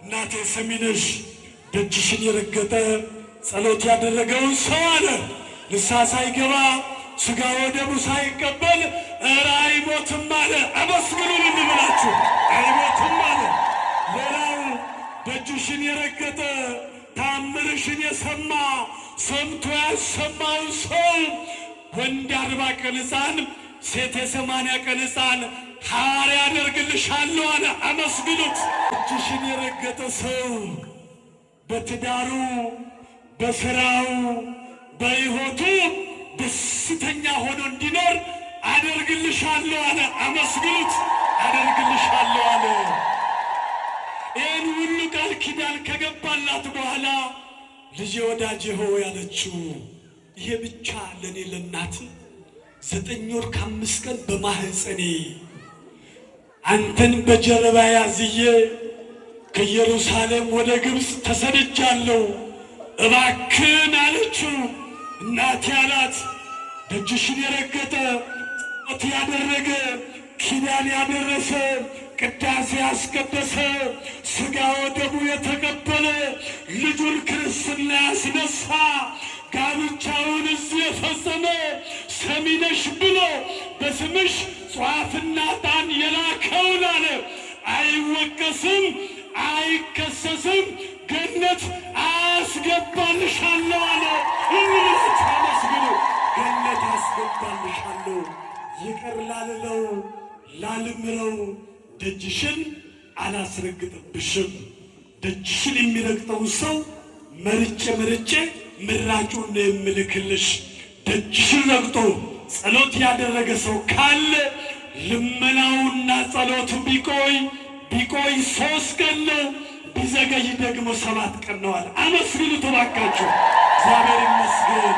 እናቴ ሰሚነሽ ደጅሽን የረገጠ ጸሎት ያደረገውን ሰው አለ ንስሐ ሳይገባ ሥጋ ወደሙ ሳይቀበል ኧረ አይሞትም አለ። አመስግኑልኝ ብላችሁ አይሞትም አለ። ሌላው ደጅሽን የረገጠ ታምርሽን የሰማ ሰምቶ ያሰማው ሰው ወንድ 40 ቀን ሕፃን ሴት 80 ቀን ሕፃን ሐዋርያ ያደርግልሻለሁ አለ። አመስግኑት። ደጅሽን የረገጠ ሰው በትዳሩ በሥራው በሕይወቱ ደስተኛ ሆኖ እንዲኖር አደርግልሻለሁ አለ። አመስግኑት። አደርግልሻለሁ አለ። ይህን ሁሉ ቃል ኪዳን ከገባላት በኋላ ልጄ ወዳጄ ሆይ ያለችው ይሄ ብቻ ለእኔ ለእናት 9 ወር ከ5 ቀን በማህፀኔ አንተን በጀርባ ያዝዬ ከኢየሩሳሌም ወደ ግብፅ ተሰድጃለሁ እባክህን አለችው። እናቴ አላት ደጅሽን የረገጠ ጸሎት ያደረገ ኪዳን ያደረሰ ቅዳሴ ያስቀደሰ ሥጋ ወደሙ የተቀበለ ልጁን ክርስትና ያስነሳ ጋብቻውን እዚህ የፈጸመ ሰሚነሽ ብሎ በስምሽ ጧፍና ዕጣን የላከውን አለ አይወቀስም አይከሰስም ገነት አስገባልሻለሁ አለ። እንግዲህ አመስግኑ። ገነት አስገባልሻለሁ ይቅር ላልለው ላልምረው ደጅሽን አላስረግጥብሽም። ደጅሽን የሚረግጠው ሰው መርጬ ምራጩን ነው የምልክልሽ። ደጅሽን ረግጦ ጸሎት ያደረገ ሰው ካለ ልመናውና ጸሎቱ ቢቆይ 3 ቀን ነው፣ ቢዘገይ ደግሞ 7 ቀን ነው አለ። አመስግኑ ተባካችሁ። እግዚአብሔር ይመስገን።